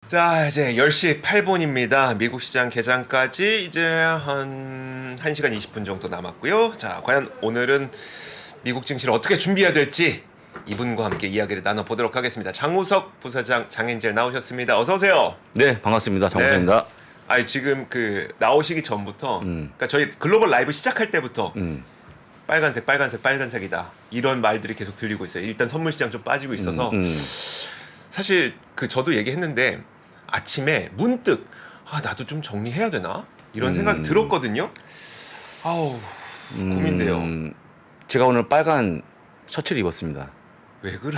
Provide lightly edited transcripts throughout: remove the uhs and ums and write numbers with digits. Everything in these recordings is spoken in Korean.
자, 이제 10시 8분입니다. 미국 시장 개장까지 이제 한 1시간 20분 정도 남았고요. 자, 과연 오늘은 미국 증시를 어떻게 준비해야 될지 이분과 함께 이야기를 나눠보도록 하겠습니다. 장우석 부사장, 장앤젤 나오셨습니다. 어서 오세요. 네, 반갑습니다. 장우석입니다. 아니 지금 그 나오시기 전부터 그러니까 저희 글로벌 라이브 시작할 때부터 빨간색, 빨간색, 빨간색이다. 이런 말들이 계속 들리고 있어요. 일단 선물 시장 좀 빠지고 있어서 사실 그 저도 얘기했는데 아침에 문득 나도 좀 정리해야 되나? 이런 생각이 들었거든요. 아우 고민돼요. 제가 오늘 빨간 셔츠를 입었습니다. 왜 그래?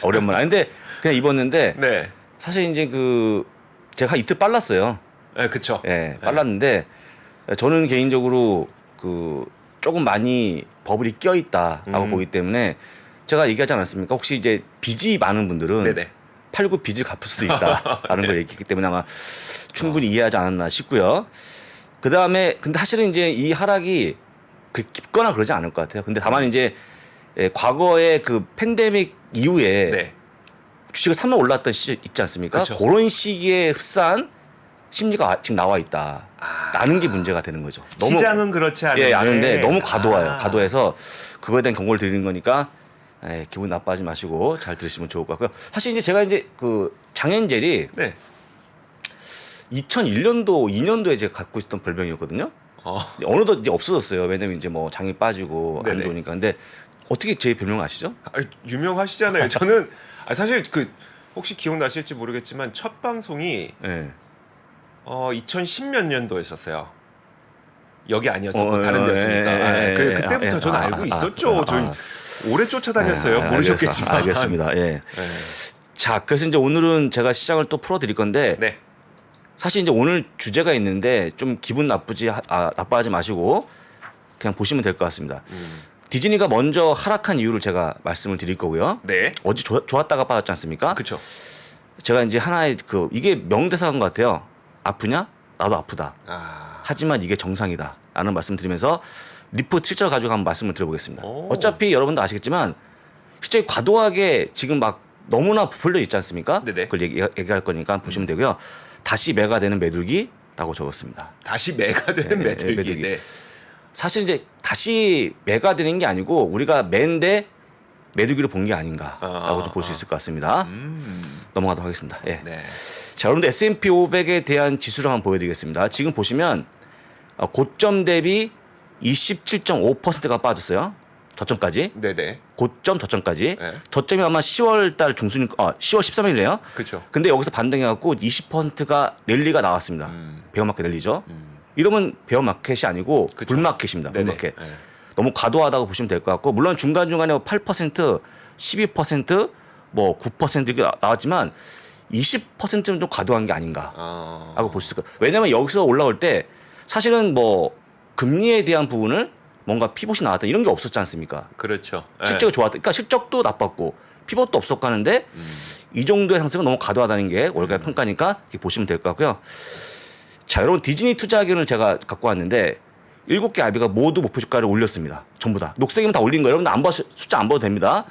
오랜만에. 근데 그냥 입었는데 네. 사실 이제 그 제가 이틀 빨랐어요. 네, 그쵸. 예, 빨랐는데 저는 개인적으로 그 조금 많이 버블이 껴 있다라고 보기 때문에 제가 얘기하지 않았습니까? 혹시 이제 빚이 많은 분들은 네네. 팔고 빚을 갚을 수도 있다라는 걸 얘기했기 때문에 아마 충분히 이해하지 않았나 싶고요. 그 다음에 근데 사실은 이제 이 하락이 깊거나 그러지 않을 것 같아요. 근데 다만 이제 과거에 그 팬데믹 이후에 네. 주식을 사면 올랐던 시절 있지 않습니까? 그쵸. 그런 시기에 흡사한 심리가 지금 나와 있다. 라는 게 문제가 되는 거죠. 시장은 그렇지 않은데. 예, 아는데 너무 과도해요. 과도해서 그거에 대한 경고를 드리는 거니까 기분 나빠하지 마시고 잘 들으시면 좋을 것 같고요. 사실 이제 제가 이제 그 장앤젤이 네. 2001년도, 2년도에 제가 갖고 있었던 별명이었거든요. 어느덧 이제 없어졌어요. 왜냐면 이제 뭐 장이 빠지고 안 네네. 좋으니까. 근데 어떻게 제 별명 아시죠? 유명하시잖아요. 저는 사실 그 혹시 기억나실지 모르겠지만 첫 방송이 예. 2010몇 년도였었어요. 여기 아니었었고 다른 데였으니까. 그때부터 저는 알고 있었죠. 저희 오래 쫓아다녔어요. 모르셨겠지만. 알겠습니다. 예. 자, 그래서 이제 오늘은 제가 시장을 또 풀어드릴 건데 네. 사실 이제 오늘 주제가 있는데 좀 기분 나빠하지 마시고 그냥 보시면 될 것 같습니다. 디즈니가 먼저 하락한 이유를 제가 말씀을 드릴 거고요. 네. 어제 좋았다가 빠졌지 않습니까? 그렇죠. 제가 이제 하나의 이게 명대사인 것 같아요. 아프냐? 나도 아프다. 하지만 이게 정상이다. 라는 말씀 드리면서 리프 7절 가지고 한번 말씀을 드려보겠습니다. 어차피 여러분도 아시겠지만 실제 과도하게 지금 막 너무나 부풀려 있지 않습니까? 네네. 그걸 얘기할 거니까 보시면 되고요. 다시 매가 되는 매들기라고 적었습니다. 다시 매가 되는 매들기. 네. 사실 이제 다시 매가 되는 게 아니고 우리가 매인데 매들기로 본 게 아닌가라고 좀 볼 수 있을 것 같습니다. 넘어가도록 하겠습니다. 예. 네. 자, 여러분들 S&P 500에 대한 지수를 한번 보여드리겠습니다. 지금 보시면 고점 대비 27.5%가 빠졌어요. 저점까지. 네네. 고점 저점까지. 네. 저점이 아마 10월 달 중순, 10월 13일이네요. 그렇죠. 근데 여기서 반등해갖고 20%가 랠리가 나왔습니다. 베어마켓 랠리죠. 이러면 베어마켓이 아니고 그쵸. 불마켓입니다. 네네. 불마켓. 네. 너무 과도하다고 보시면 될 것 같고 물론 중간중간에 8%, 12%, 뭐 9% 이렇게 나왔지만 20%는 좀 과도한 게 아닌가 하고 볼 수 있을 거예요. 왜냐하면 여기서 올라올 때 사실은 뭐 금리에 대한 부분을 뭔가 피봇이 나왔다 이런 게 없었지 않습니까? 그렇죠. 실제로 좋았다. 그러니까 실적도 나빴고 피봇도 없었고 하는데 이 정도의 상승은 너무 과도하다는 게 월가 평가니까 이렇게 보시면 될 것 같고요. 자, 여러분 디즈니 투자 의견을 제가 갖고 왔는데 7개 IB가 모두 목표 주가를 올렸습니다. 전부 다. 녹색이면 다 올린 거예요. 여러분 숫자 안 봐도 됩니다.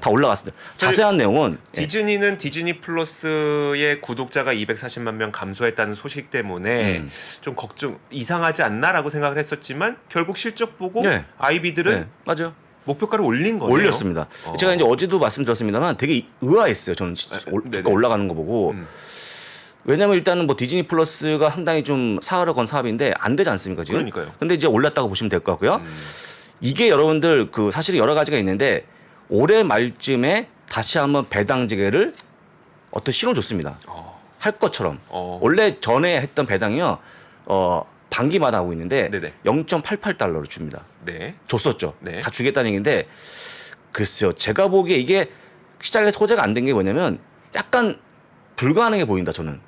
다 올라갔습니다. 자세한 내용은 디즈니는 디즈니 플러스의 구독자가 240만 명 감소했다는 소식 때문에 좀 걱정 이상하지 않나라고 생각을 했었지만 결국 실적 보고 네. 아이비들은 네, 맞아요. 목표가를 올린 거네요. 올렸습니다. 제가 이제 어제도 말씀드렸습니다만 되게 의아했어요. 저는 진짜 주가 올라가는 거 보고. 왜냐면 일단은 뭐 디즈니 플러스가 상당히 좀 사활을 사업인데 안 되지 않습니까 지금? 그러니까요. 근데 이제 올랐다고 보시면 될 것 같고요. 이게 여러분들 그 사실 여러 가지가 있는데 올해 말쯤에 다시 한번 배당 재개를 어떤 신호를 줬습니다. 할 것처럼. 원래 전에 했던 배당이요. 반기마다 하고 있는데 네네. 0.88달러를 줍니다. 네. 줬었죠. 네. 다 주겠다는 얘기인데 글쎄요. 제가 보기에 이게 시장에서 호재가 안 된 게 뭐냐면 약간 불가능해 보인다 저는.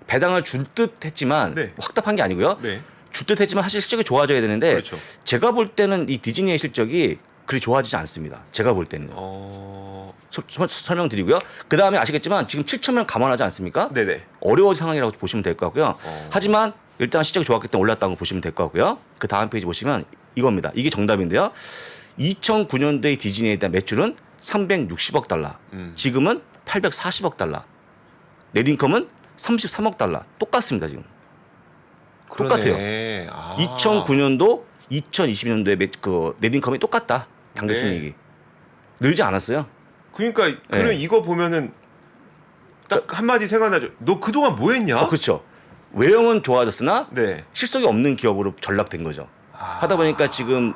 배당을 줄 듯 했지만 네. 확답한 게 아니고요. 네. 줄 듯 했지만 사실 실적이 좋아져야 되는데 그렇죠. 제가 볼 때는 이 디즈니의 실적이 그리 좋아지지 않습니다. 제가 볼 때는. 설명드리고요. 그다음에 아시겠지만 지금 7천 명 감안하지 않습니까? 네네. 어려운 상황이라고 보시면 될 것 같고요. 하지만 일단 실적이 좋았기 때문에 올랐다고 보시면 될 것 같고요. 그 다음 페이지 보시면 이겁니다. 이게 정답인데요. 2009년도의 디즈니에 대한 매출은 360억 달러. 지금은 840억 달러. 넷인컴은 33억 달러. 똑같습니다 지금. 똑같아요. 그러네. 아. 2009년도, 2020년도에 그 넷인컴이 똑같다. 당기 네. 순이익이 늘지 않았어요. 그러니까 그럼 네. 이거 보면은 딱 한마디 생각나죠. 너 그동안 뭐 했냐? 그렇죠. 외형은 좋아졌으나 네. 실속이 없는 기업으로 전락된 거죠. 하다 보니까 지금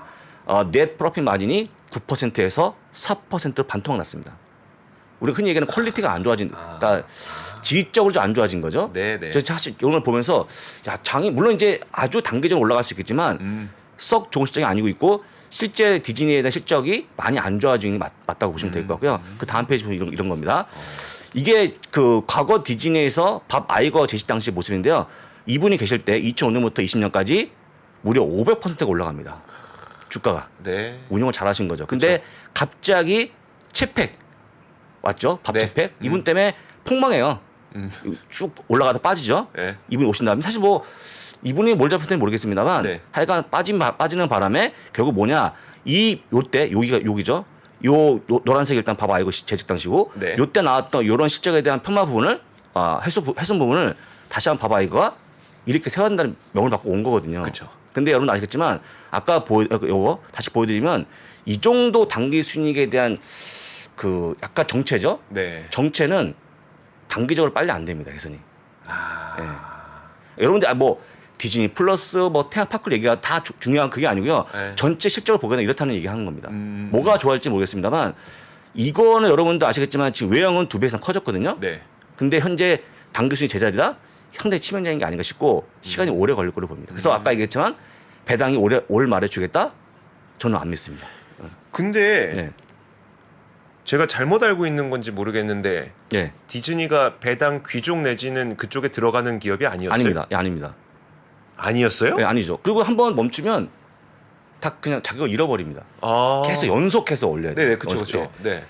넷 프로핏 마진이 9%에서 4%로 반토막 났습니다. 우리가 흔히 얘기하는 퀄리티가 안 좋아진, 그러니까 지휘적으로 좀 안 좋아진 거죠. 네네. 저 사실 이런 걸 보면서 야 장이 물론 이제 아주 단계적으로 올라갈 수 있겠지만 썩 좋은 실적이 아니고 있고 실제 디즈니에 대한 실적이 많이 안 좋아지는 게 맞다고 보시면 될 것 같고요. 그 다음 페이지 보면 이런 겁니다. 이게 그 과거 디즈니에서 밥 아이거 제시 당시 모습인데요. 이분이 계실 때 2005년부터 20년까지 무려 500%가 올라갑니다. 주가가. 네. 운영을 잘 하신 거죠. 근데 갑자기 채팩 왔죠? 밥 네. 채팩. 이분 때문에 폭망해요. 쭉 올라가다 빠지죠. 네. 이분이 오신 다음에 사실 뭐 이분이 뭘 잡혔는지 모르겠습니다만 네. 하여간 빠지는 바람에 결국 뭐냐 요때 여기죠. 요 노란색 일단 밥 아이고 재직 당시고 네. 요때 나왔던 요런 실적에 대한 편마 부분을 훼손 부분을 다시 한번 밥 아이고가 이렇게 세워한다는 명을 받고 온 거거든요. 그쵸. 근데 여러분 아시겠지만 아까 요거 다시 보여드리면 이 정도 단기 순이익에 대한 그 약간 정체죠. 네. 정체는 단기적으로 빨리 안 됩니다. 개선이. 아. 예. 여러분들 뭐 디즈니 플러스 뭐 테마파크 얘기가 다 중요한 그게 아니고요. 네. 전체 실적을 보거나 이렇다는 얘기하는 겁니다. 뭐가 좋아할지 모르겠습니다만 이거는 여러분도 아시겠지만 지금 외형은 2배 이상 커졌거든요. 네. 근데 현재 당기 순이 제자리다. 상당히 치명적인 게 아닌가 싶고 시간이 오래 걸릴 거로 봅니다. 그래서 아까 얘기했지만 배당이 올 말에 주겠다? 저는 안 믿습니다. 근데 네. 제가 잘못 알고 있는 건지 모르겠는데 예. 디즈니가 배당 귀족 내지는 그쪽에 들어가는 기업이 아니었어요? 아닙니다. 예, 아닙니다. 아니었어요? 예, 아니죠. 그리고 한번 멈추면 다 그냥 자격을 잃어버립니다. 아. 계속 연속해서 올려야 돼요. 네네, 그렇죠, 그렇죠. 네.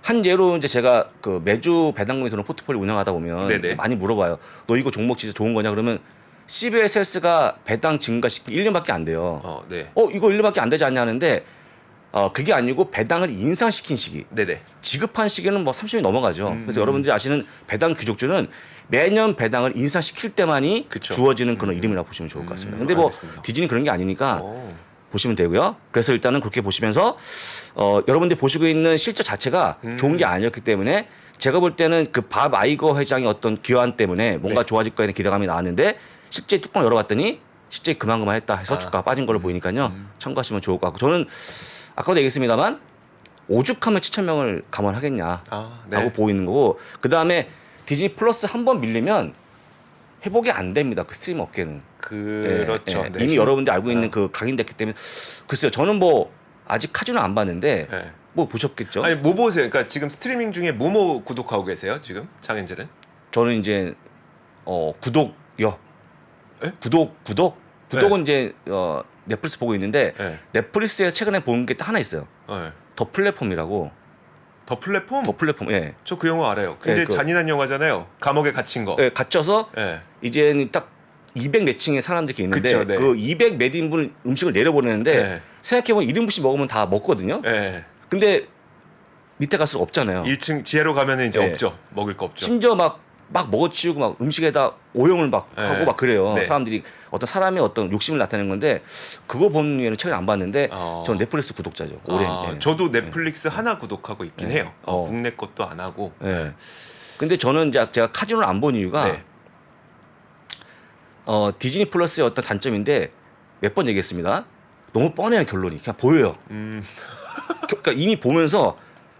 한 예로 이제 제가 그 매주 배당금이 들어오는 포트폴리오 운영하다 보면 네네. 많이 물어봐요. 너 이거 종목 진짜 좋은 거냐? 그러면 CBS가 배당 증가시킨 1년밖에 안 돼요. 네. 이거 1년밖에 안 되지 않냐 하는데 그게 아니고 배당을 인상시킨 시기. 네네. 지급한 시기는 뭐 30년이 넘어가죠. 그래서 여러분들이 아시는 배당 귀족주는 매년 배당을 인상시킬 때만이 그쵸. 주어지는 그런 이름이라고 보시면 좋을 것 같습니다. 근데 뭐 알겠습니다. 디즈니 그런 게 아니니까 오. 보시면 되고요. 그래서 일단은 그렇게 보시면서 여러분들이 보시고 있는 실적 자체가 좋은 게 아니었기 때문에 제가 볼 때는 그 밥 아이거 회장의 어떤 기여한 때문에 뭔가 네. 좋아질 거에 대한 기대감이 나왔는데 실제 뚜껑 열어봤더니 실제 그만 했다 해서 주가가 빠진 걸로 보이니까요. 참고하시면 좋을 것 같고 저는 아까도 얘기했습니다만 오죽하면 7,000명을 감원하겠냐라고 네. 보이는 거고 그다음에 디즈니 플러스 한 번 밀리면 회복이 안 됩니다. 그 스트리밍 업계는. 그렇죠. 네. 이미 여러분들이 알고 있는 그 각인됐기 때문에 글쎄요. 저는 뭐 아직 카지노 안 봤는데 네. 뭐 보셨겠죠? 아니 뭐 보세요? 그러니까 지금 스트리밍 중에 뭐뭐 구독하고 계세요? 지금 장현재는? 저는 이제 구독요. 에? 구독은 이제 넷플릭스 보고 있는데 네. 넷플릭스에서 최근에 본 게 하나 있어요. 네. 더 플랫폼이라고. 더 플랫폼? 더 플랫폼. 예. 저 그 영화 알아요. 굉장히 그- 잔인한 영화잖아요. 감옥에 갇힌 거. 예, 갇혀서 네. 이제는 딱 200 몇 층의 사람들이 있는데 그쵸, 네. 그 200 몇 인분 음식을 내려보내는데 네. 생각해보면 1인분씩 먹으면 다 먹거든요. 네. 근데 밑에 갈수록 없잖아요. 1층 지하로 가면은 이제 네. 없죠. 먹을 거 없죠. 심지어 막 먹어치우고 막 음식에다 오염을 막 네. 하고 막 그래요. 네. 사람들이 어떤 사람의 어떤 욕심을 나타내는 건데 그거 본 후에는 최근에 안 봤는데 어. 저는 넷플릭스 구독자죠. 오랜. 예. 저도 넷플릭스 하나 구독하고 있긴 네. 해요. 국내 것도 안 하고. 예. 근데 저는 이제 제가 카지노를 안 본 이유가 네. 디즈니 플러스의 어떤 단점인데 몇 번 얘기했습니다. 너무 뻔해요 결론이 그냥 보여요. 그러니까 이미 보면서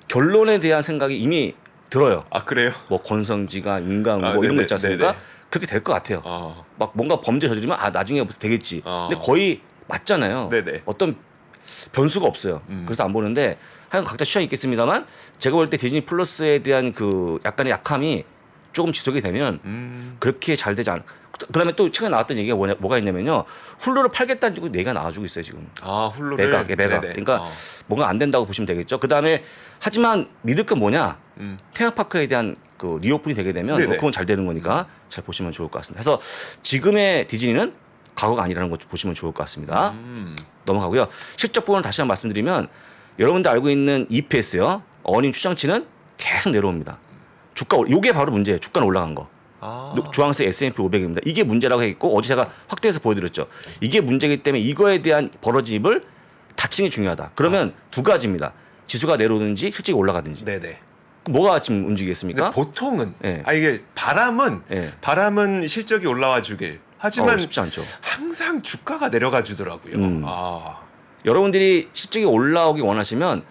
결론에 대한 생각이 이미 들어요. 아 그래요? 뭐 권성지가 인간 아, 뭐 이런 네네, 거 있지 않습니까? 네네. 그렇게 될 것 같아요. 어. 막 뭔가 범죄 저지르면 나중에부터 되겠지. 어. 근데 거의 맞잖아요. 네네. 어떤 변수가 없어요. 그래서 안 보는데 하여간 각자 취향이 있겠습니다만 제가 볼 때 디즈니 플러스에 대한 그 약간의 약함이 조금 지속이 되면 그렇게 잘 되지 않. 그다음에 또 최근에 나왔던 얘기가 뭐가 있냐면요. 훌루를 팔겠다는 얘기가 나와주고 있어요 지금. 훌루를 매각. 네네. 그러니까 뭔가 안 된다고 보시면 되겠죠. 그다음에 하지만 믿을 건 뭐냐? 테마파크에 대한 그 리오픈이 되게 되면 네네. 그건 잘 되는 거니까 잘 보시면 좋을 것 같습니다. 그래서 지금의 디즈니는 과거가 아니라는 것 보시면 좋을 것 같습니다. 넘어가고요. 실적 부분을 다시 한번 말씀드리면 여러분들 알고 있는 EPS요. 어닝 추정치는 계속 내려옵니다. 요게 바로 문제예요. 주가는 올라간 거. 아. 주황색 S&P 500입니다. 이게 문제라고 했고 어제 제가 확대해서 보여드렸죠. 이게 문제이기 때문에 이거에 대한 벌어짐을 닫히는 게 중요하다. 그러면 두 가지입니다. 지수가 내려오든지 실적이 올라가든지. 네네. 뭐가 지금 움직이겠습니까? 근데 보통은 네. 이게 바람은 네. 바람은 실적이 올라와 주길. 하지만 쉽지 않죠. 항상 주가가 내려가 주더라고요. 아. 여러분들이 실적이 올라오기 원하시면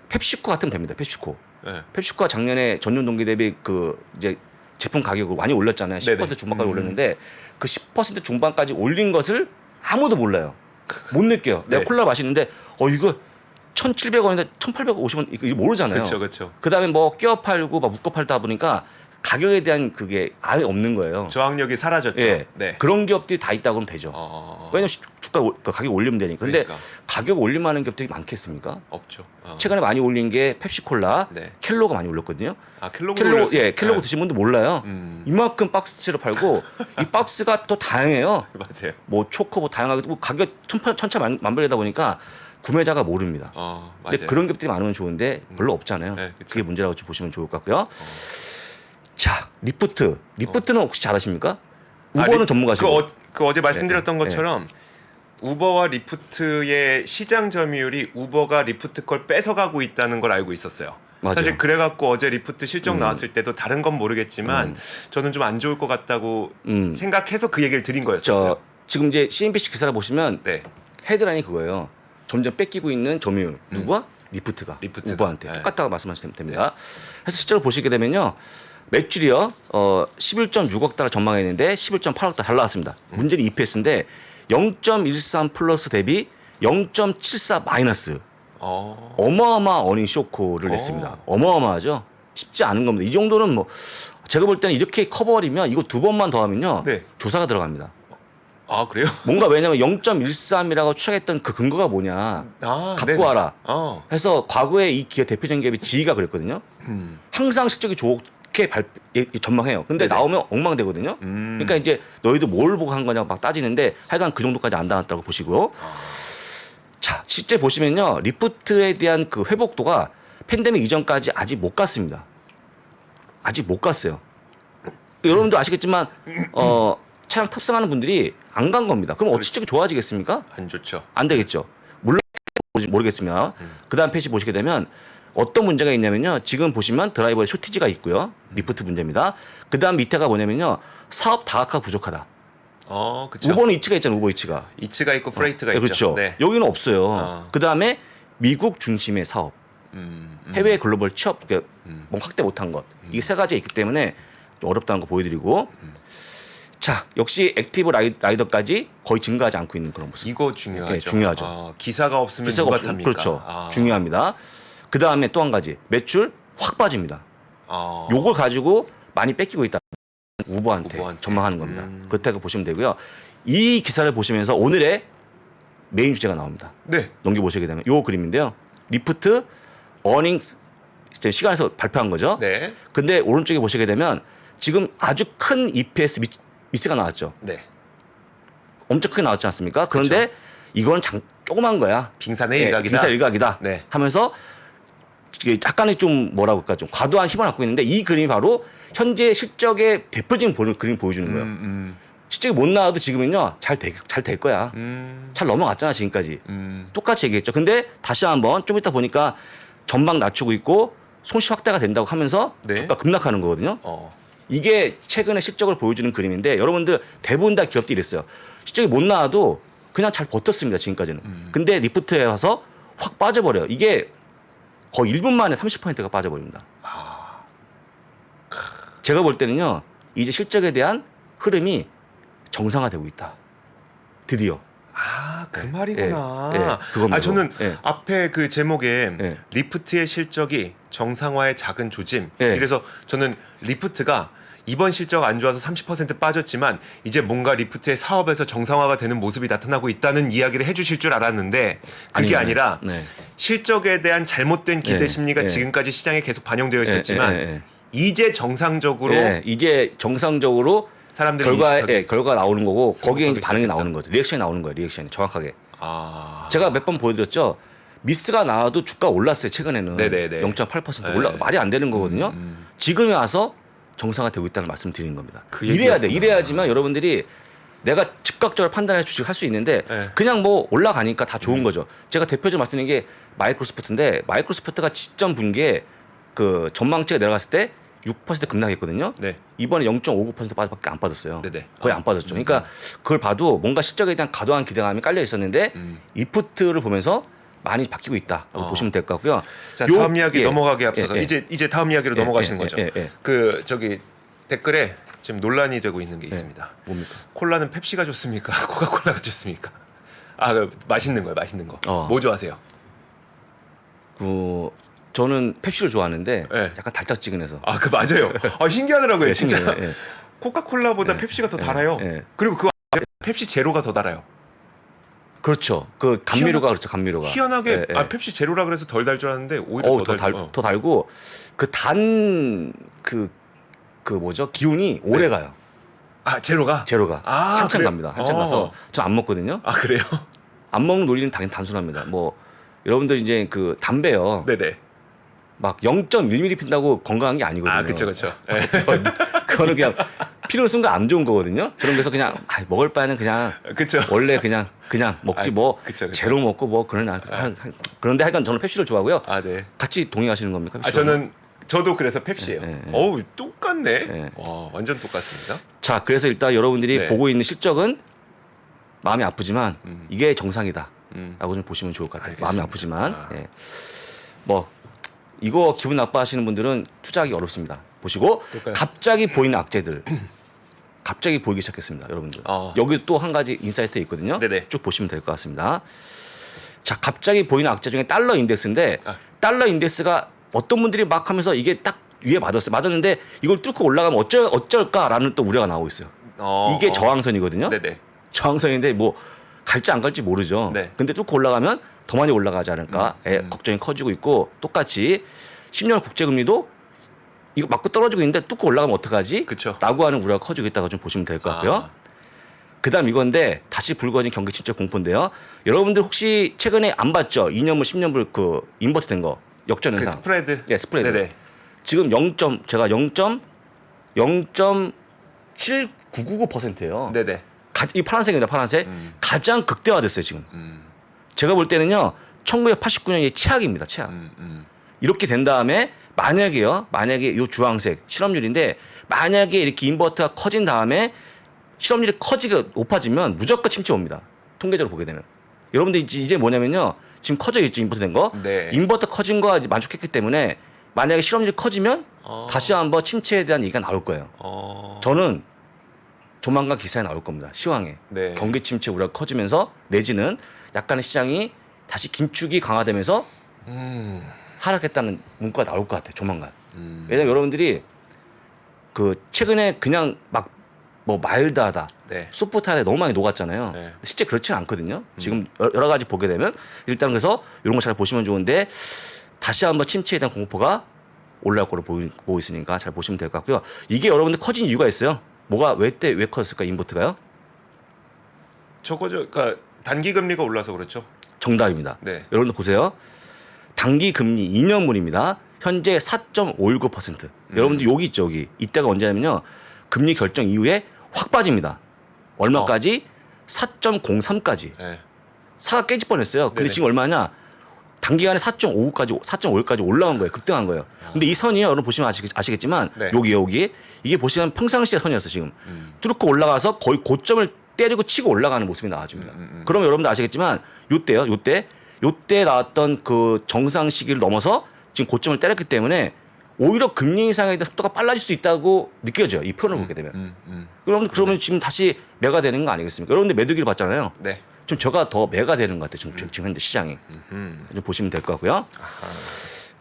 펩시코 같으면 됩니다. 펩시코. 네. 펩시코가 작년에 전년 동기 대비 그 이제 제품 가격을 많이 올렸잖아요. 10% 네네. 중반까지 올렸는데 그 10% 중반까지 올린 것을 아무도 몰라요. 못 느껴요. 내가 네. 콜라 마시는데 이거 1,700원인데 1,850원 이거 모르잖아요. 그렇죠. 그다음에 뭐 끼워 팔고 막 묶어 팔다 보니까 가격에 대한 그게 아예 없는 거예요. 저항력이 사라졌죠. 예. 네. 그런 기업들이 다 있다고 하면 되죠. 왜냐면 주가 그 가격 올리면 되니까. 근데 그러니까. 가격 올릴만한 기업들이 많겠습니까? 없죠. 최근에 많이 올린 게 펩시콜라, 네. 켈로가 많이 올렸거든요. 켈로그 켈로그 드신 분들 몰라요. 이만큼 박스로 팔고 이 박스가 또 다양해요. 맞아요. 뭐 초코 뭐 다양하게 뭐 가격 천차만별이다 보니까 구매자가 모릅니다. 맞아요. 근데 그런 기업들이 많으면 좋은데 별로 없잖아요. 네, 그쵸. 그게 문제라고 좀 보시면 좋을 것 같고요. 자, 리프트는 혹시 잘 아십니까? 우버는 전문가시고. 그 어제 말씀드렸던 네. 것처럼 우버와 리프트의 시장 점유율이 우버가 리프트 걸 뺏어가고 있다는 걸 알고 있었어요. 맞아요. 사실 그래갖고 어제 리프트 실적 나왔을 때도 다른 건 모르겠지만 저는 좀 안 좋을 것 같다고 생각해서 그 얘기를 드린 거였었어요. 지금 이제 CNBC 기사를 보시면 네. 헤드라인이 그거예요. 점점 뺏기고 있는 점유율. 누가? 리프트가. 우버한테. 네. 똑같다고 말씀하시면 됩니다. 그래서 실제로 보시게 되면요. 매출이요. 11.6억 달러 전망했는데 11.8억 달러 잘 나왔습니다. 문제는 EPS인데 0.13 플러스 대비 0.74 마이너스. 어마어마한 어닝 쇼크를 냈습니다. 어마어마하죠. 쉽지 않은 겁니다. 이 정도는 뭐 제가 볼 때는 이렇게 커버리면 이거 두 번만 더 하면요. 네. 조사가 들어갑니다. 그래요? 뭔가 왜냐면 0.13이라고 추정했던 그 근거가 뭐냐. 갖고 네네. 와라. 그래서 과거에 이 기업 대표적인 기업이 지희가 그랬거든요. 항상 실적이 좋게 전망해요. 근데 네네. 나오면 엉망되거든요. 그러니까 이제 너희도 뭘 보고 한 거냐고 막 따지는데 하여간 그 정도까지 안 나왔다고 보시고요. 자, 실제 보시면요. 리프트에 대한 그 회복도가 팬데믹 이전까지 아직 못 갔습니다. 아직 못 갔어요. 여러분도 아시겠지만 차량 탑승하는 분들이 안 간 겁니다. 그럼 어찌 실적이 좋아지겠습니까? 안 좋죠. 안 되겠죠. 물론 모르겠으면 그다음 페이지 보시게 되면 어떤 문제가 있냐면요. 지금 보시면 드라이버의 쇼티지가 있고요. 리프트 문제입니다. 그다음 밑에가 뭐냐면요. 사업 다각화 부족하다. 그렇죠. 우버는 이치가 있잖아요. 우버 이치가. 이치가 있고 프레이트가 있죠. 그렇죠. 네. 여기는 없어요. 그다음에 미국 중심의 사업. 해외 글로벌 취업 뭐 확대 못한 것. 이게 세 가지가 있기 때문에 좀 어렵다는 거 보여드리고 자, 역시 액티브 라이더까지 거의 증가하지 않고 있는 그런 모습. 이거 중요하죠. 네, 중요하죠. 기사가 없으면 기사가 누가 없으면 탑니까? 그렇죠. 중요합니다. 그 다음에 또 한 가지 매출 확 빠집니다. 요걸 가지고 많이 뺏기고 있다. 우버한테 전망하는 겁니다. 그렇다고 보시면 되고요. 이 기사를 보시면서 오늘의 메인 주제가 나옵니다. 네. 넘겨보시게 되면 요 그림인데요. 리프트 어닝 시간에서 발표한 거죠. 네. 근데 오른쪽에 보시게 되면 지금 아주 큰 EPS 미스가 나왔죠. 네. 엄청 크게 나왔지 않습니까? 그런데 이건 조그만 거야. 빙산의 일각이다. 빙산의 일각이다. 네. 하면서 이게 약간의 좀 뭐라고 할까 좀 과도한 힘을 갖고 있는데 이 그림이 바로 현재 실적의 대표적인 그림 보여주는 거예요. 실적이 못 나와도 지금은요 잘 될 거야. 잘 넘어갔잖아 지금까지. 똑같이 얘기했죠. 근데 다시 한번 좀 이따 보니까 전방 낮추고 있고 손실 확대가 된다고 하면서 네. 주가 급락하는 거거든요. 이게 최근의 실적을 보여주는 그림인데 여러분들 대부분 다 기업들이 이랬어요. 실적이 못 나와도 그냥 잘 버텼습니다 지금까지는. 근데 리프트에 와서 확 빠져버려요. 이게 거의 1분 만에 30%가 빠져버립니다. 제가 볼 때는요 이제 실적에 대한 흐름이 정상화되고 있다. 드디어. 그 말이구나. 그겁니다. 저는 예. 앞에 그 제목에 예. 리프트의 실적이 정상화의 작은 조짐. 예. 그래서 저는 리프트가 이번 실적 안 좋아서 30% 빠졌지만 이제 뭔가 리프트의 사업에서 정상화가 되는 모습이 나타나고 있다는 이야기를 해주실 줄 알았는데 그게 아니라 네. 실적에 대한 잘못된 기대 예. 심리가 예. 지금까지 시장에 계속 반영되어 있었지만 예. 이제 정상적으로 이제 정상적으로 사람들이 결과가 나오는 거고 거기에 이제 반응이 시작했다. 나오는 거죠. 리액션이 나오는 거예요. 리액션이 정확하게. 아. 제가 몇 번 보여드렸죠. 미스가 나와도 주가 올랐어요 최근에는. 네네네. 0.8% 네. 올라 말이 안 되는 거거든요. 지금에 와서 정상화 되고 있다는 말씀 드리는 겁니다. 그 이래야 돼. 얘기였구나. 이래야지만 여러분들이 내가 즉각적으로 판단해 주식할 수 있는데 네. 그냥 뭐 올라가니까 다 좋은 거죠. 제가 대표적으로 말씀드린 게 마이크로소프트인데 마이크로소프트가 지점 분기에 그 전망치가 내려갔을 때 6% 급락했거든요. 네. 이번에 0.59%밖에 안 빠졌어요. 네네. 거의 안 빠졌죠. 그러니까 그걸 봐도 뭔가 실적에 대한 과도한 기대감이 깔려 있었는데 이프트를 보면서 많이 바뀌고 있다라고 보시면 될 것 같고요. 자, 요- 다음 이야기 예, 넘어가기 앞서서 예, 예. 이제 다음 이야기로 예, 넘어가시는 예, 거죠. 예, 예. 그 저기 댓글에 지금 논란이 되고 있는 게 있습니다. 뭡니까? 콜라는 펩시가 좋습니까? 코카콜라가 좋습니까? 아, 그 맛있는 거예요, 맛있는 거. 뭐 좋아하세요? 그 저는 펩시를 좋아하는데 예. 약간 달짝지근해서 아, 그 맞아요. 아, 신기하더라고요, 네, 진짜. 신기해요. 예. 코카콜라보다 펩시가 더 달아요. 예. 그리고 그 안에 펩시 제로가 더 달아요. 그렇죠. 그 감미료가 그렇죠. 감미료가 희한하게 예, 예. 아, 펩시 제로라 그래서 덜 달 줄 알았는데 오히려 더 달고 그 단 그 뭐죠 기운이 오래 가요. 아, 제로가? 제로가 아, 한참 그래요? 갑니다. 한참 가서 전 안 먹거든요. 아, 그래요? 안 먹는 논리는 당연히 단순합니다. 뭐 여러분들 이제 그 담배요. 네네. 막 0.1mm 핀다고 건강한 게 아니거든요. 아, 그쵸, 그쵸. 예. 그거는 그냥 피는 순간 안 좋은 거거든요. 저는 그래서 그냥 먹을 바에는 그냥 그쵸. 원래 그냥 먹지 아, 뭐 그쵸. 제로 먹고 뭐 그런데 하여간 저는 펩시를 좋아하고요. 아, 네. 같이 동의하시는 겁니까? 아, 저도 그래서 펩시예요. 예, 예. 어우, 똑같네. 예. 와, 완전 똑같습니다. 자, 그래서 일단 여러분들이 네. 보고 있는 실적은 마음이 아프지만 이게 정상이다. 라고 좀 보시면 좋을 것 같아요. 마음이 알겠습니다. 아프지만. 아. 예. 뭐 이거 기분 나빠하시는 분들은 투자하기 어렵습니다. 보시고 그럴까요? 갑자기 보이는 악재들 갑자기 보이기 시작했습니다. 여러분들. 여기 또 한 가지 인사이트 있거든요. 네네. 쭉 보시면 될 것 같습니다. 자, 갑자기 보이는 악재 중에 달러 인덱스인데 아. 달러 인덱스가 어떤 분들이 막 하면서 이게 딱 위에 맞았어요. 맞았는데 이걸 뚫고 올라가면 어쩔까라는 또 우려가 나오고 있어요. 이게 저항선이거든요. 네네. 저항선인데 뭐 갈지 안 갈지 모르죠. 네. 근데 뚫고 올라가면 더 많이 올라가지 않을까 걱정이 커지고 있고 똑같이 10년 국제금리도 이거 맞고 떨어지고 있는데 뚫고 올라가면 어떡하지? 그쵸. 라고 하는 우려가 커지고 있다고 좀 보시면 될 것 같고요. 아. 그다음 이건데 다시 불거진 경기 침체 공포인데요. 여러분들 혹시 최근에 안 봤죠? 2년물 10년물 그 인버트 된 거 역전 그 현상. 스프레드. 예, 스프레드. 네네. 지금 제가 0.7999%예요. 네네. 이 파란색입니다. 파란색. 가장 극대화됐어요, 지금. 음. 제가 볼 때는요. 1989년이 최악입니다. 최악. 이렇게 된 다음에 만약에 이 주황색 실업률인데 만약에 이렇게 인버터가 커진 다음에 실업률이 높아지면 무조건 침체 옵니다. 통계적으로 보게 되면. 여러분들 이제 뭐냐면요. 지금 커져 있죠. 인버터 된 거. 네. 인버터 커진 거 만족했기 때문에 만약에 실업률이 커지면 다시 한번 침체에 대한 얘기가 나올 거예요. 저는 조만간 기사에 나올 겁니다. 시황에. 네. 경기 침체 우려가 커지면서 내지는 약간의 시장이 다시 긴축이 강화되면서 하락했다는 문구가 나올 것 같아요. 조만간. 왜냐면 여러분들이 그 최근에 그냥 막 뭐 마일드하다, 네. 소프트하다 너무 많이 녹았잖아요. 네. 실제 그렇지는 않거든요. 지금 여러 가지 보게 되면 일단 그래서 이런 거 잘 보시면 좋은데 다시 한번 침체에 대한 공포가 올라올 거로 보고 있으니까 잘 보시면 될 것 같고요. 이게 여러분들 커진 이유가 있어요. 왜 커졌을까 인버트가요? 저거죠. 그러니까 단기 금리가 올라서 그렇죠. 정답입니다. 네. 여러분들 보세요. 단기 금리 2년물입니다. 현재 4.519%. 여러분들 여기 있죠, 여기. 이때가 언제냐면요. 금리 결정 이후에 확 빠집니다. 얼마까지? 4.03까지. 네. 4가 깨질 뻔했어요. 근데 네네. 지금 얼마냐? 단기간에 4.5까지 올라온 거예요. 급등한 거예요. 근데 이 선이요. 여러분 보시면 아시겠지만 네. 여기 이게 보시면 평상시의 선이었어 지금. 뚫고 올라가서 거의 고점을 때리고 치고 올라가는 모습이 나와줍니다. 그러면 여러분들 아시겠지만 요때 나왔던 그 정상 시기를 넘어서 지금 고점을 때렸기 때문에 오히려 금리 인상에 대한 속도가 빨라질 수 있다고 느껴져요. 이 표현을 보게 되면. 여러분들 그러면 지금 다시 매가 되는 거 아니겠습니까? 여러분들 매도기를 봤잖아요. 네. 좀 저가 더 매가 되는 것 같아요. 지금 현재 시장이. 좀 보시면 될 것 같고요.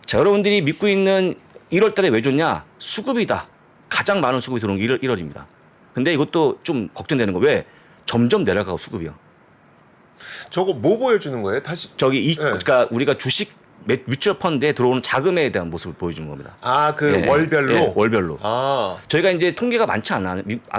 자, 여러분들이 믿고 있는 1월 달에 왜 좋냐? 수급이다. 가장 많은 수급이 들어온 게 1월입니다. 근데 이것도 좀 걱정되는 거 왜? 점점 내려가고 수급이요. 저거 뭐 보여주는 거예요? 다시 네. 그러니까 우리가 주식 뮤추얼 펀드에 들어오는 자금에 대한 모습을 보여주는 겁니다. 그 월별로. 예, 월별로. 아. 저희가 이제 통계가 많지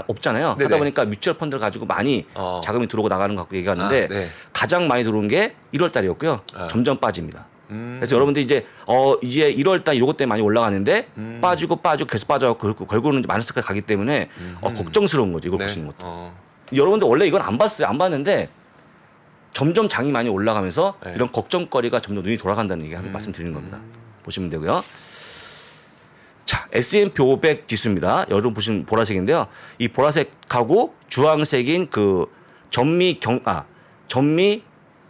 없잖아요. 네네. 하다 보니까 뮤추얼 펀드를 가지고 많이 자금이 들어오고 나가는 거 갖고 얘기하는데 네. 가장 많이 들어온 게 1월 달이었고요. 아. 점점 빠집니다. 그래서 여러분들 이제 1월 달 이것 때문에 많이 올라가는데 빠지고 계속 빠져갖고 결국은 마이너스까지 가기 때문에 걱정스러운 거죠. 이거 네. 보시는 것도. 여러분들 원래 이건 안 봤어요. 안 봤는데 점점 장이 많이 올라가면서 네. 이런 걱정거리가 점점 눈이 돌아간다는 얘기 한번 말씀드리는 겁니다. 보시면 되고요. 자, S&P 500 지수입니다. 여러분 보시면 보라색인데요. 이 보라색하고 주황색인 그 전미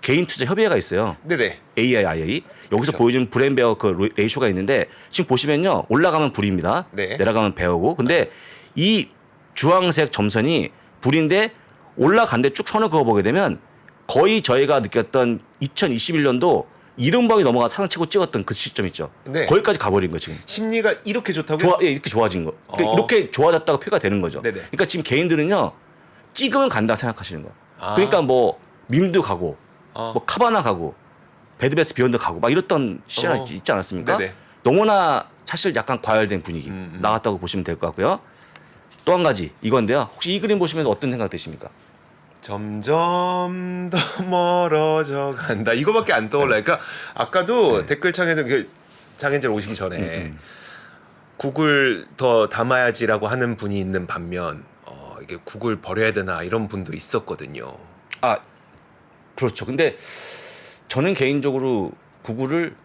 개인 투자 협의회가 있어요. 네네. AIIA. 여기서 그렇죠. 보여주는 브랜베어 그 레이쇼가 있는데 지금 보시면요. 올라가면 불입니다. 네. 내려가면 배어고. 근데 이 주황색 점선이 불인데 올라간데 쭉 선을 그어보게 되면 거의 저희가 느꼈던 2021년도 이른방이 넘어가 상승치고 찍었던 그 시점 있죠. 네. 거기까지 가버린 거 지금. 심리가 이렇게 좋다고요? 이렇게 좋아진 거. 그러니까 이렇게 좋아졌다가 표가 되는 거죠. 네네. 그러니까 지금 개인들은요. 찍으면 간다 생각하시는 거예요. 아. 그러니까 뭐 밈도 가고 어. 뭐 카바나 가고 배드베스 비욘드 가고 막 이랬던 시절이 어. 있지 않았습니까? 네네. 너무나 사실 약간 과열된 분위기 나왔다고 보시면 될 것 같고요. 또 한 가지 이건데요. 혹시 이 그림 보시면서 어떤 생각 드십니까? 점점 더 멀어져 간다. 이거밖에 안 떠올라요. 그러니까 아까도 댓글창에서 장현재 오시기 전에 국을 더 담아야지라고 하는 분이 있는 반면 이게 국을 버려야 되나 이런 분도 있었거든요. 아 그렇죠. 근데 저는 개인적으로 구글을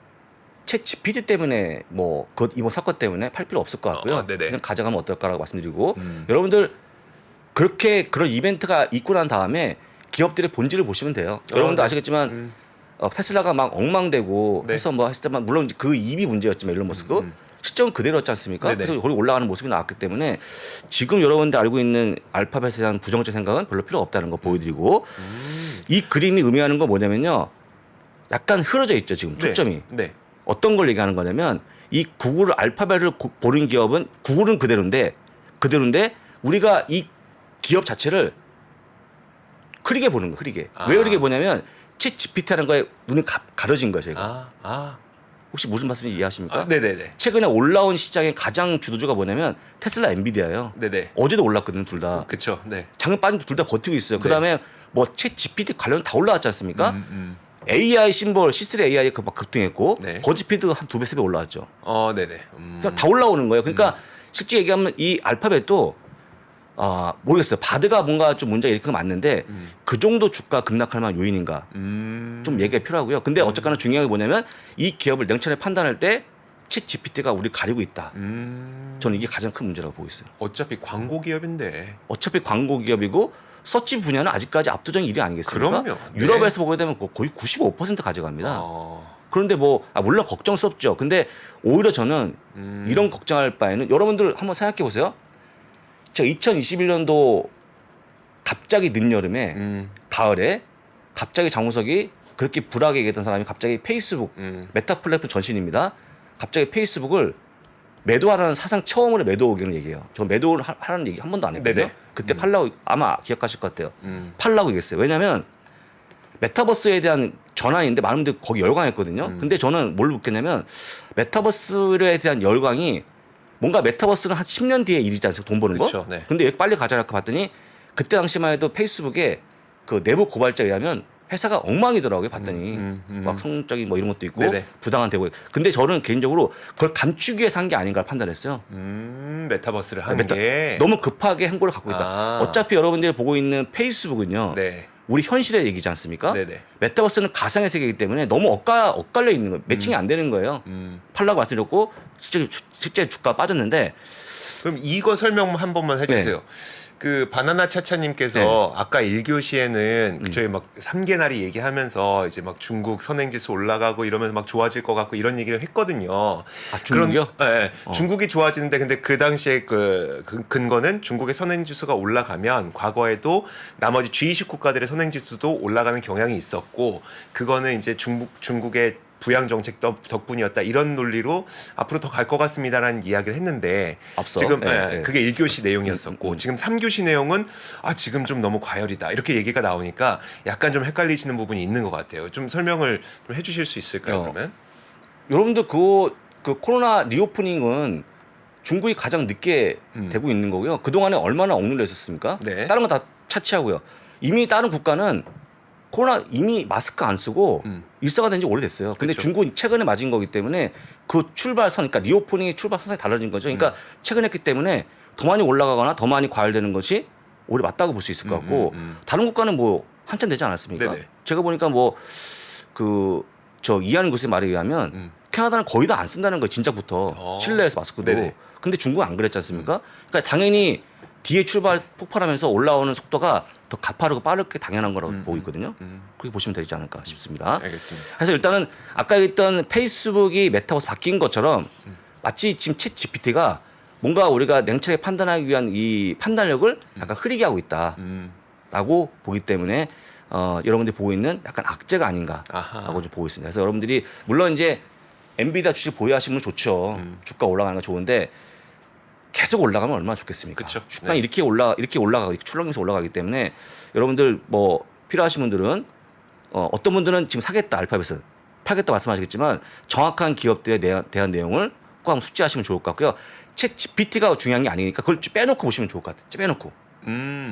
챗 GPT 때문에 이번 사건 때문에 팔 필요 없을 것 같고요. 네네. 그냥 가져가면 어떨까라고 말씀드리고 여러분들 그렇게 그런 이벤트가 있고 난 다음에 기업들의 본질을 보시면 돼요. 여러분도 네. 아시겠지만 테슬라가 막 엉망되고 네. 해서 뭐 했을 때만 물론 그 입이 문제였지만 일론 머스크 실적은 그대로였지 않습니까? 네네. 그래서 거기 올라가는 모습이 나왔기 때문에 지금 여러분들 알고 있는 알파벳에 대한 부정적 생각은 별로 필요 없다는 거 보여드리고 이 그림이 의미하는 건 뭐냐면요. 약간 흐려져 있죠 지금 초점이. 네. 어떤 걸 얘기하는 거냐면 이 구글 알파벳을 보는 기업은 구글은 그대로인데 우리가 이 기업 자체를 흐리게 보는 거예요. 흐리게. 아. 왜 흐리게 보냐면 챗 GPT라는 거에 눈이 가려진 거예요. 저희가. 혹시 무슨 말씀인지 이해하십니까? 네네네. 최근에 올라온 시장의 가장 주도주가 뭐냐면 테슬라 엔비디아예요. 네네. 어제도 올랐거든요. 둘 다. 그렇죠. 네. 장은 빠진도 둘 다 버티고 있어요. 네. 그다음에 뭐 챗 GPT 관련 다 올라왔지 않습니까? AI 심볼 C3 AI 막 급등했고 네. 거지피드가 한 2배 3배 올라왔죠. 네네. 그러니까 다 올라오는 거예요. 그러니까 실제 얘기하면 이 알파벳도 모르겠어요. 바드가 뭔가 좀 문제가 일으킨 건 맞는데 그 정도 주가 급락할 만한 요인인가 좀 얘기가 필요하고요. 근데 어쨌거나 중요한 게 뭐냐면 이 기업을 냉철하게 판단할 때 챗 GPT가 우리 가리고 있다. 저는 이게 가장 큰 문제라고 보고 있어요. 어차피 광고 기업인데. 어차피 광고 기업이고 서치 분야는 아직까지 압도적인 일이 아니겠습니까? 그럼요. 네. 유럽에서 보게 되면 거의 95% 가져갑니다. 그런데 물론 걱정스럽죠. 근데 오히려 저는 이런 걱정할 바에는 여러분들 한번 생각해 보세요. 제가 2021년도 갑자기 늦여름에 가을에 갑자기 장우석이 그렇게 불하게 얘기했던 사람이 갑자기 페이스북 메타 플랫폼 전신입니다. 갑자기 페이스북을 매도하라는 사상 처음으로 매도 의견을 얘기해요. 저 매도를 하라는 얘기 한 번도 안 했거든요. 네네. 그때 팔라고 아마 기억하실 것 같아요. 팔라고 얘기했어요. 왜냐하면 메타버스에 대한 전환인데 많은 분들이 거기 열광했거든요. 근데 저는 뭘 묻겠냐면 메타버스에 대한 열광이 뭔가 메타버스는 한 10년 뒤에 일이지 않습니까? 돈 버는 그쵸, 거. 네. 근데 왜 빨리 가자라고 봤더니 그때 당시만 해도 페이스북에 그 내부 고발자에 의하면 회사가 엉망이더라고요. 봤더니 막 성적인 뭐 이런 것도 있고 네네. 부당한 대우. 근데 저는 개인적으로 그걸 감추기 위해서 한 게 아닌가 판단했어요. 메타버스를 하는 게 너무 급하게 행보를 갖고 있다. 아. 어차피 여러분들이 보고 있는 페이스북은요. 네. 우리 현실의 얘기지 않습니까? 네네. 메타버스는 가상의 세계이기 때문에 너무 엇갈려 있는 거예요. 매칭이 안 되는 거예요. 팔라고 말씀드렸고 실제 주가 빠졌는데 그럼 이거 설명 한 번만 해주세요. 네. 그 바나나 차차님께서 아까 1교시에는 저희 막 3개나리 얘기하면서 이제 막 중국 선행지수 올라가고 이러면서 막 좋아질 것 같고 이런 얘기를 했거든요. 중국이요? 네, 중국이 좋아지는데 근데 그 당시에 그 근거는 중국의 선행지수가 올라가면 과거에도 나머지 G20 국가들의 선행지수도 올라가는 경향이 있었고 그거는 이제 중국의 부양 정책 덕분이었다 이런 논리로 앞으로 더 갈 것 같습니다라는 이야기를 했는데 앞서. 지금 네. 그게 1교시 내용이었었고 지금 3교시 내용은 지금 좀 너무 과열이다 이렇게 얘기가 나오니까 약간 좀 헷갈리시는 부분이 있는 것 같아요. 좀 설명을 좀 해주실 수 있을까요? 그러면 여러분들 그 코로나 리오프닝은 중국이 가장 늦게 되고 있는 거고요. 그 동안에 얼마나 억눌려 있었습니까? 네. 다른 건 다 차치하고요. 이미 다른 국가는 코로나 이미 마스크 안 쓰고 일상화된 지 오래됐어요. 근데 그쵸. 중국은 최근에 맞은 거기 때문에 그 출발선, 그러니까 리오프닝의 출발선이 달라진 거죠. 그러니까 최근에 했기 때문에 더 많이 올라가거나 더 많이 과열되는 것이 오히려 맞다고 볼 수 있을 것 같고 다른 국가는 뭐 한참 되지 않았습니까? 네네. 제가 보니까 뭐 그 저 이하는 교수의 말에 의하면 캐나다는 거의 다 안 쓴다는 거예요. 진짜부터 실내에서 마스크도. 네네. 근데 중국은 안 그랬지 않습니까? 그러니까 당연히 뒤에 출발 폭발하면서 올라오는 속도가 더 가파르고 빠르게 당연한 거라고 보고 있거든요. 그렇게 보시면 되지 않을까 싶습니다. 알겠습니다. 그래서 일단은 아까 얘기했던 페이스북이 메타버스 바뀐 것처럼 마치 지금 챗 GPT가 뭔가 우리가 냉철하게 판단하기 위한 이 판단력을 약간 흐리게 하고 있다라고 보기 때문에 여러분들이 보고 있는 약간 악재가 아닌가라고 아하. 좀 보고 있습니다. 그래서 여러분들이 물론 이제 엔비디아 주식 보유하시면 좋죠. 주가 올라가는 거 좋은데 계속 올라가면 얼마나 좋겠습니까? 그쵸. 주가가 네. 이렇게 올라가고 출렁이면서 올라가기 때문에 여러분들 뭐 필요하신 분들은 어떤 분들은 지금 사겠다 알파벳은 팔겠다 말씀하시겠지만 정확한 기업들에 대한 내용을 꼭 한번 숙지하시면 좋을 것 같고요. 챗 GPT가 중요한 게 아니니까 그걸 빼놓고 보시면 좋을 것 같아요.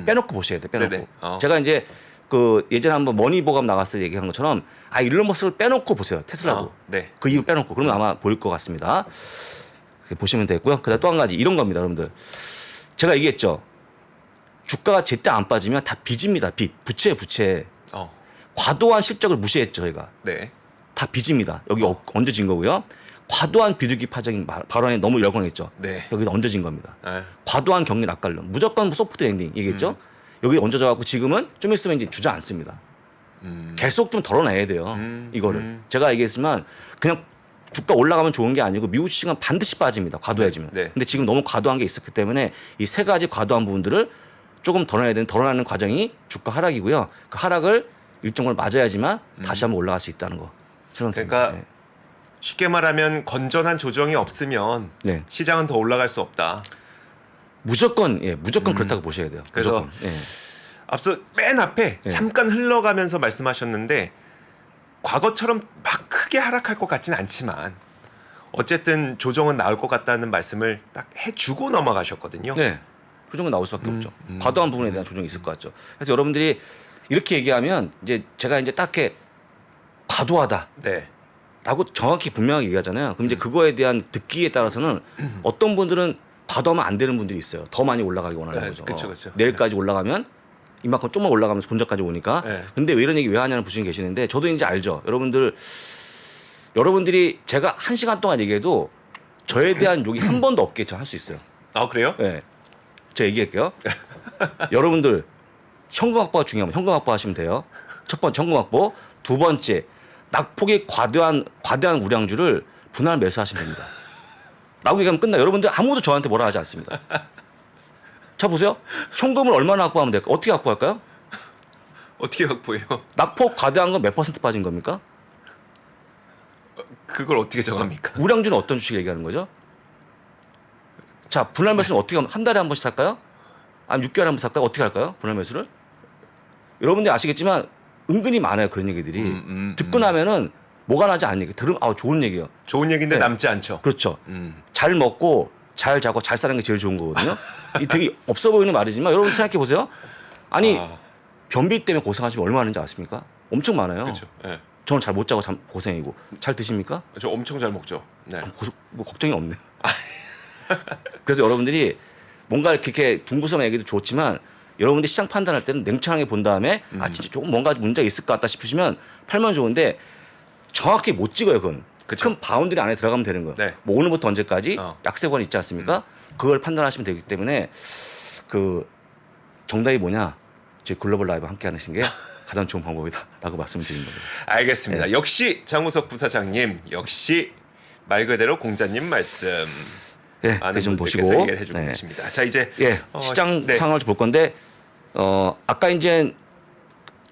빼놓고 보셔야 돼요. 빼놓고. 네네. 제가 이제 그 예전에 한번 머니보감 나갔을 때 얘기한 것처럼 일론 머스크를 빼놓고 보세요. 테슬라도. 네. 그 이유 빼놓고 그러면 아마 보일 것 같습니다. 이렇게 보시면 되고요. 그다음 또 한 가지 이런 겁니다, 여러분들. 제가 얘기했죠. 주가가 제때 안 빠지면 다 빚입니다. 빚, 부채. 과도한 실적을 무시했죠, 저희가. 네. 다 빚입니다. 여기 얹어진 거고요. 과도한 비둘기 파적인 발언에 너무 열광했죠. 네. 여기 얹어진 겁니다. 아, 과도한 경기 낙관론. 무조건 소프트 랜딩 얘기했죠. 여기 얹어져 갖고 지금은 좀 있으면 이제 주저앉습니다. 계속 좀 덜어내야 돼요. 이거를. 제가 얘기했지만 그냥 주가 올라가면 좋은 게 아니고 미국 주식은 반드시 빠집니다. 과도해지면. 네. 근데 지금 너무 과도한 게 있었기 때문에 이 세 가지 과도한 부분들을 조금 덜어내는 과정이 주가 하락이고요. 그 하락을 일정을 맞아야지만 다시 한번 올라갈 수 있다는 거. 저는 그러니까 네. 쉽게 말하면 건전한 조정이 없으면 네. 시장은 더 올라갈 수 없다. 무조건 그렇다고 보셔야 돼요. 그래서 무조건. 예. 앞서 맨 앞에 네. 잠깐 흘러가면서 말씀하셨는데 과거처럼 막 크게 하락할 것 같지는 않지만 어쨌든 조정은 나올 것 같다는 말씀을 딱 해주고 넘어가셨거든요. 네. 그 정도 나올 수밖에 없죠. 과도한 부분에 대한 조정이 있을 것 같죠. 그래서 여러분들이 이렇게 얘기하면 이제 제가 이제 딱 이렇게 과도하다. 네. 라고 정확히 분명하게 얘기하잖아요. 그럼 이제 그거에 대한 듣기에 따라서는 어떤 분들은 과도하면 안 되는 분들이 있어요. 더 많이 올라가기 원하는 네, 거죠. 그쵸. 내일까지 올라가면 이만큼 좀만 올라가면서 본전까지 오니까. 네. 근데 왜 이런 얘기 왜 하냐는 분이 계시는데 저도 이제 알죠. 여러분들이 제가 1시간 동안 얘기해도 저에 대한 욕이 한 번도 없게 저 할 수 있어요. 아 그래요? 네. 제가 얘기할게요. 여러분들 현금 확보가 중요합니다. 현금 확보하시면 돼요. 첫 번째 현금 확보. 두 번째 낙폭의 과도한 우량주를 분할 매수하시면 됩니다. 라고 얘기하면 끝나요. 여러분들 아무도 저한테 뭐라 하지 않습니다. 자 보세요. 현금을 얼마나 확보하면 될까? 어떻게 확보할까요? 어떻게 확보해요? 낙폭 과도한 건 몇 % 빠진 겁니까? 그걸 어떻게 정합니까? 우량주는 어떤 주식을 얘기하는 거죠? 자 분할 매수는 어떻게 하면 한 달에 한 번씩 살까요? 아니면 6개월에 한 번 살까요? 어떻게 할까요? 분할 매수를? 여러분들이 아시겠지만 은근히 많아요. 그런 얘기들이. 듣고 나면은 뭐가 나지 않은 얘기. 들으면 좋은 얘기예요. 좋은 얘기인데 네. 남지 않죠. 그렇죠. 잘 먹고 잘 자고 잘 사는 게 제일 좋은 거거든요. 이 되게 없어 보이는 말이지만 여러분 생각해 보세요. 아니 변비 때문에 고생하시면 얼마 하는지 아십니까? 엄청 많아요. 그렇죠. 네. 저는 잘 못 자고 고생이고 잘 드십니까? 저 엄청 잘 먹죠. 네. 뭐 걱정이 없네요. 그래서 여러분들이 뭔가 이렇게 둥구섬 얘기도 좋지만 여러분들이 시장 판단할 때는 냉철하게 본 다음에 진짜 조금 뭔가 문제가 있을 것 같다 싶으시면 팔면 좋은데 정확히 못 찍어요. 그건. 그쵸. 큰 바운드리 안에 들어가면 되는 거예요. 네. 뭐 오늘부터 언제까지 약세권 있지 않습니까? 그걸 판단하시면 되기 때문에 그 정답이 뭐냐? 저희 글로벌 라이브 함께 하는 게 가장 좋은 방법이다라고 말씀을 드린 겁니다. 알겠습니다. 네. 역시 장우석 부사장님 역시 말 그대로 공자님 말씀. 예, 많은 좀 분들께서 보시고 얘기를 해주고 계십니다. 자 이제 시장 네. 상황을 좀 볼 건데 아까 이제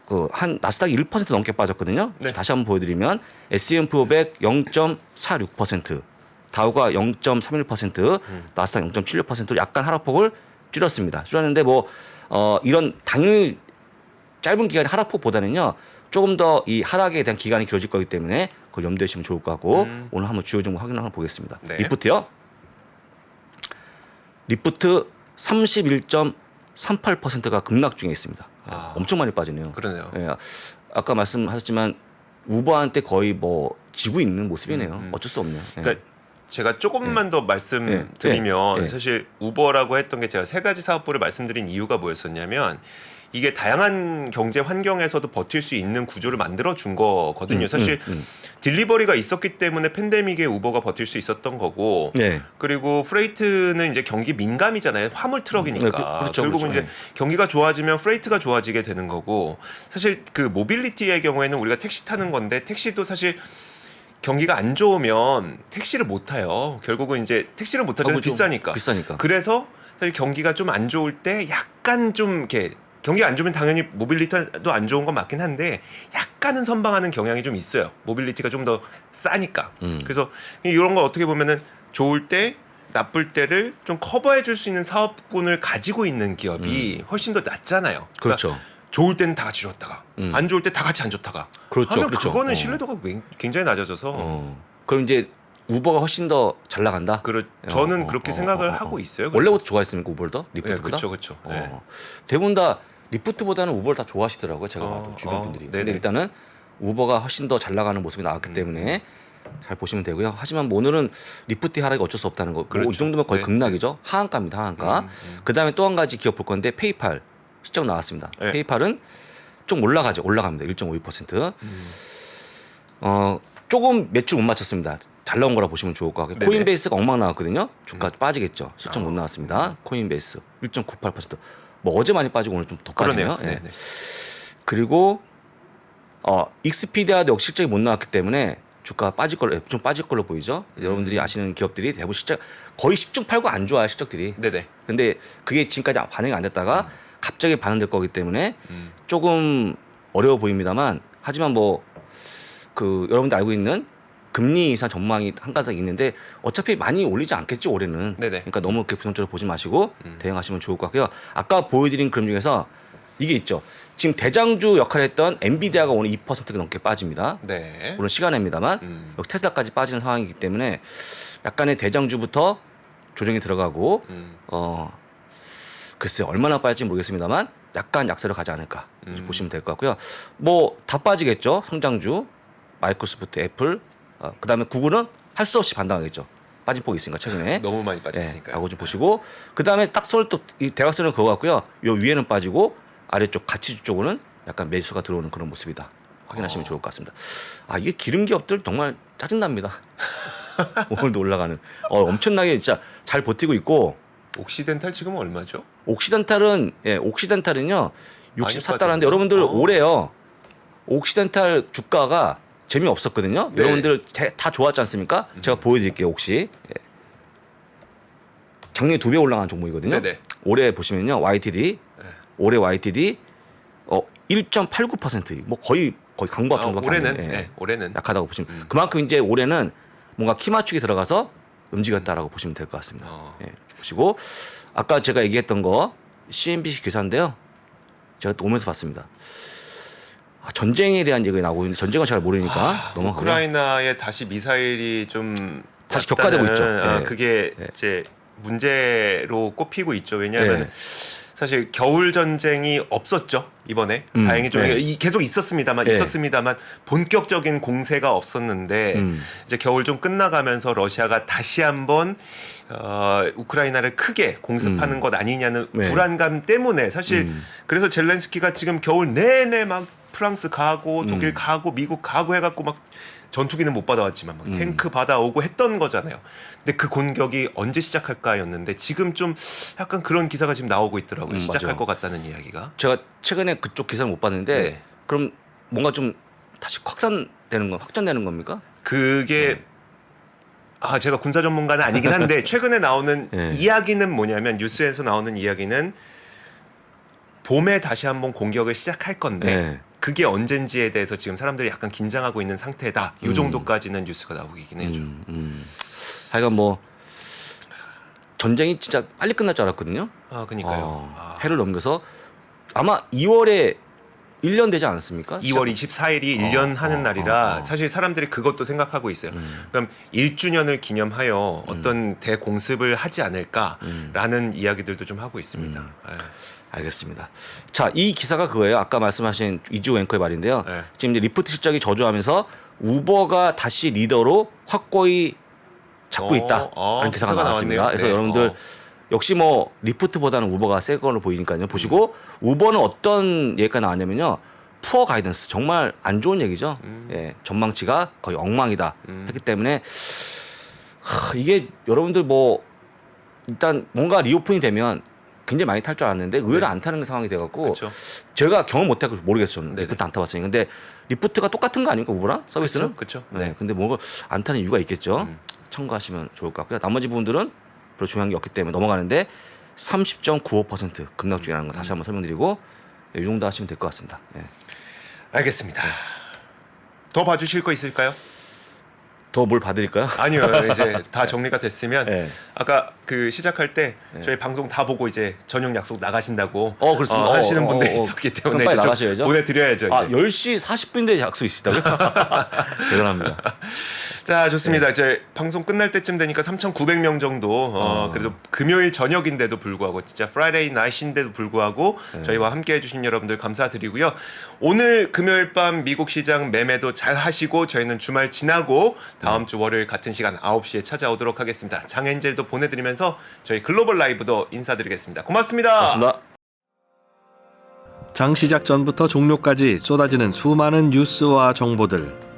그 한 나스닥이 1% 넘게 빠졌거든요. 네. 다시 한번 보여드리면 S&P 500 0.46%, 다우가 0.31%, 나스닥 0.76%로 약간 하락폭을 줄였습니다. 줄였는데 뭐 이런 당일 짧은 기간의 하락폭보다는요 조금 더 이 하락에 대한 기간이 길어질 거기 때문에 그걸 염두에 두시면 좋을 것 같고 오늘 한번 주요 종목 확인을 한번 보겠습니다. 네. 리프트요. 리프트 31.38%가 급락 중에 있습니다. 엄청 많이 빠지네요. 그러네요. 예. 아까 말씀하셨지만 우버한테 거의 뭐 지고 있는 모습이네요. 어쩔 수 없네요. 예. 그러니까 제가 조금만 더 말씀드리면 예. 사실 우버라고 했던 게 제가 세 가지 사업부를 말씀드린 이유가 뭐였었냐면 이게 다양한 경제 환경에서도 버틸 수 있는 구조를 만들어 준 거거든요. 사실 딜리버리가 있었기 때문에 팬데믹에 우버가 버틸 수 있었던 거고 네. 그리고 프레이트는 이제 경기 민감이잖아요. 화물 트럭이니까. 그렇죠, 결국은 그렇죠. 이제 경기가 좋아지면 프레이트가 좋아지게 되는 거고 사실 그 모빌리티의 경우에는 우리가 택시 타는 건데 택시도 사실 경기가 안 좋으면 택시를 못 타요. 결국은 이제 택시를 못 타잖아요. 비싸니까. 비싸니까. 그래서 사실 경기가 좀 안 좋을 때 약간 좀 이렇게 경기가 안 좋으면 당연히 모빌리티도 안 좋은 건 맞긴 한데 약간은 선방하는 경향이 좀 있어요. 모빌리티가 좀 더 싸니까. 그래서 이런 거 어떻게 보면은 좋을 때 나쁠 때를 좀 커버해 줄 수 있는 사업군을 가지고 있는 기업이 훨씬 더 낫잖아요. 그러니까 그렇죠. 좋을 때는 다 같이 좋았다가 안 좋을 때 다 같이 안 좋다가 그렇죠, 하면 그렇죠. 그거는 신뢰도가 굉장히 낮아져서 그럼 이제 우버가 훨씬 더 잘 나간다. 저는 그렇게 생각을 하고 있어요. 원래부터 좋아했습니까 우버를 더? 리프트보다? 그렇죠. 네. 대부분 다 리프트보다는 우버를 다 좋아하시더라고요. 제가 봐도 주변 분들이. 근데 네네. 일단은 우버가 훨씬 더 잘 나가는 모습이 나왔기 때문에 잘 보시면 되고요. 하지만 뭐 오늘은 리프트 하락이 어쩔 수 없다는 거. 그렇죠. 이 정도면 거의 네. 급락이죠. 하한가입니다. 하한가. 그다음에 또 한 가지 기업 볼 건데 페이팔 실적 나왔습니다. 네. 페이팔은 좀 올라가죠. 올라갑니다. 1.52%. 조금 매출 못 맞췄습니다. 잘 나온 거라 보시면 좋을 것 같고요. 네네. 코인베이스가 엉망 나왔거든요. 주가 빠지겠죠. 실적 못 나왔습니다. 코인베이스 1.98%. 뭐 어제 많이 빠지고 오늘 좀 더 빠지네요. 그러네요. 예. 네네. 그리고 익스피디아도 역시 실적이 못 나왔기 때문에 주가 좀 빠질 걸로 보이죠. 여러분들이 아시는 기업들이 대부분 실적 거의 10중 8구 안 좋아요 실적들이. 네네. 근데 그게 지금까지 반영이 안 됐다가 갑자기 반영될 거기 때문에 조금 어려워 보입니다만 하지만 뭐 그 여러분들 알고 있는 금리 인상 전망이 한 가닥 있는데 어차피 많이 올리지 않겠죠 올해는. 네네. 그러니까 너무 그렇게 부정적으로 보지 마시고 대응하시면 좋을 것 같고요. 아까 보여드린 그림 중에서 이게 있죠. 지금 대장주 역할을 했던 엔비디아가 오늘 2%가 넘게 빠집니다. 네. 물론 시간입니다만 여기 테슬라까지 빠지는 상황이기 때문에 약간의 대장주부터 조정이 들어가고 글쎄 얼마나 빠질지 모르겠습니다만 약간 약세로 가지 않을까 보시면 될 것 같고요. 뭐 다 빠지겠죠. 성장주 마이크로소프트, 애플, 그다음에 구글은 할 수 없이 반등하겠죠. 빠진 폭이 있으니까 최근에. 너무 많이 빠졌으니까요. 라고 좀 보시고 그다음에 딱 서울 또 이 대각선은 그거 같고요. 요 위에는 빠지고 아래쪽 가치주 쪽으로는 약간 매수가 들어오는 그런 모습이다. 확인하시면 좋을 것 같습니다. 이게 기름 기업들 정말 짜증납니다. 오늘도 올라가는 엄청나게 진짜 잘 버티고 있고 옥시덴탈 지금 얼마죠? 옥시덴탈은요 64달러인데 빠졌네요. 여러분들 올해요 옥시덴탈 주가가 재미없었거든요. 네. 여러분들 다 좋았지 않습니까? 제가 보여드릴게요. 혹시 작년에 2배 올라간 종목이거든요. 네네. 올해 보시면요 YTD 올해 YTD 1.89% 뭐 거의 강보합 정도밖에 안 올해는 돼요. 네, 올해는 약하다고 보시면 그만큼 이제 올해는 뭔가 키 맞추기 들어가서 움직였다라고 보시면 될 것 같습니다. 보시고 아까 제가 얘기했던 거 CNBC 기사인데요. 제가 또 오면서 봤습니다. 전쟁에 대한 얘기가 나오고 있는데 전쟁은 잘 모르니까 넘어가고요. 우크라이나에 다시 미사일이 좀 다시 왔다는, 격화되고 있죠. 그게 이제 문제로 꼽히고 있죠. 왜냐하면 사실 겨울 전쟁이 없었죠 이번에 다행히 좀 계속 있었습니다만 본격적인 공세가 없었는데 이제 겨울 좀 끝나가면서 러시아가 다시 한번 우크라이나를 크게 공습하는 것 아니냐는 불안감 때문에 사실 그래서 젤렌스키가 지금 겨울 내내 막 프랑스 가고 독일 가고 미국 가고 해갖고 막 전투기는 못 받아왔지만 막 탱크 받아오고 했던 거잖아요. 근데 그 공격이 언제 시작할까였는데 지금 좀 약간 그런 기사가 지금 나오고 있더라고요. 시작할 맞아요. 것 같다는 이야기가. 제가 최근에 그쪽 기사를 못 봤는데 그럼 뭔가 좀 다시 확전되는 겁니까? 그게 제가 군사 전문가는 아니긴 한데 최근에 나오는 이야기는 뭐냐면 뉴스에서 나오는 이야기는 봄에 다시 한번 공격을 시작할 건데 그게 언젠지에 대해서 지금 사람들이 약간 긴장하고 있는 상태다. 이 정도까지는 뉴스가 나오긴 해요. 하여간 뭐 전쟁이 진짜 빨리 끝날 줄 알았거든요. 그러니까요. 해를 넘겨서 아마 2월에 1년 되지 않았습니까? 2월 24일이 1년 하는 날이라 사실 사람들이 그것도 생각하고 있어요. 그럼 1주년을 기념하여 어떤 대공습을 하지 않을까라는 이야기들도 좀 하고 있습니다. 알겠습니다. 자, 이 기사가 그거예요. 아까 말씀하신 이주 앵커의 말인데요. 네. 지금 이제 리프트 실적이 저조하면서 우버가 다시 리더로 확고히 잡고 있다. 라는 기사가 나왔습니다. 나왔네요. 그래서 네. 여러분들 역시 뭐 리프트보다는 우버가 새 걸로 보이니까요. 보시고 우버는 어떤 얘기가 나왔냐면요. 푸어 가이던스 정말 안 좋은 얘기죠. 예, 전망치가 거의 엉망이다 했기 때문에 이게 여러분들 뭐 일단 뭔가 리오픈이 되면 굉장히 많이 탈 줄 알았는데 의외로 안 타는 상황이 돼갖고 그쵸. 제가 경험 못해서 모르겠어요. 저는 네네. 리프트 안 타봤으니. 근데 리프트가 똑같은 거 아닙니까 우버랑 서비스는? 그렇죠. 네. 근데 뭔가 안 타는 이유가 있겠죠. 참고하시면 좋을 것 같고요. 나머지 부분들은 별로 중요한 게 없기 때문에 넘어가는데 30.95% 급락 중이라는 거 다시 한번 설명드리고 이 정도 하시면 될 것 같습니다. 예. 알겠습니다. 더 봐주실 거 있을까요? 더 뭘 봐드릴까요? 아니요, 이제 다 정리가 됐으면 네. 아까 그 시작할 때 저희 방송 다 보고 이제 저녁 약속 나가신다고 그렇습니다. 하시는 분들이 있었기 때문에 빨리 이제 좀 나가셔야죠. 보내드려야죠. 아, 이제. 10시 40분인데 약속 있으시다고요? 대단합니다. 자, 좋습니다. 이제 방송 끝날 때쯤 되니까 3,900명 정도 그래도 금요일 저녁인데도 불구하고 진짜 프라이데이 나잇인데도 불구하고 저희와 함께 해주신 여러분들 감사드리고요. 오늘 금요일 밤 미국 시장 매매도 잘 하시고 저희는 주말 지나고 다음 주 월요일 같은 시간 9시에 찾아오도록 하겠습니다. 장엔젤도 보내드리면서 저희 글로벌 라이브도 인사드리겠습니다. 고맙습니다. 고맙습니다. 장 시작 전부터 종료까지 쏟아지는 수많은 뉴스와 정보들.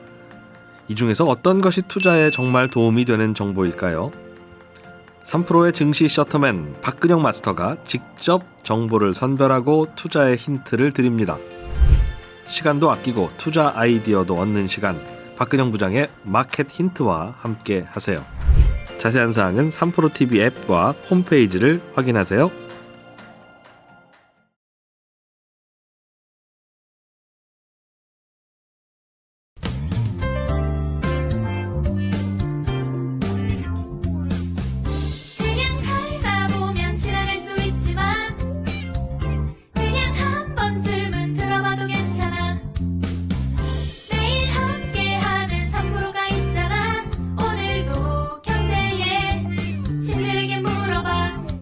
이 중에서 어떤 것이 투자에 정말 도움이 되는 정보일까요? 3프로의 증시 셔터맨 박근영 마스터가 직접 정보를 선별하고 투자의 힌트를 드립니다. 시간도 아끼고 투자 아이디어도 얻는 시간, 박근영 부장의 마켓 힌트와 함께 하세요. 자세한 사항은 3프로 TV 앱과 홈페이지를 확인하세요.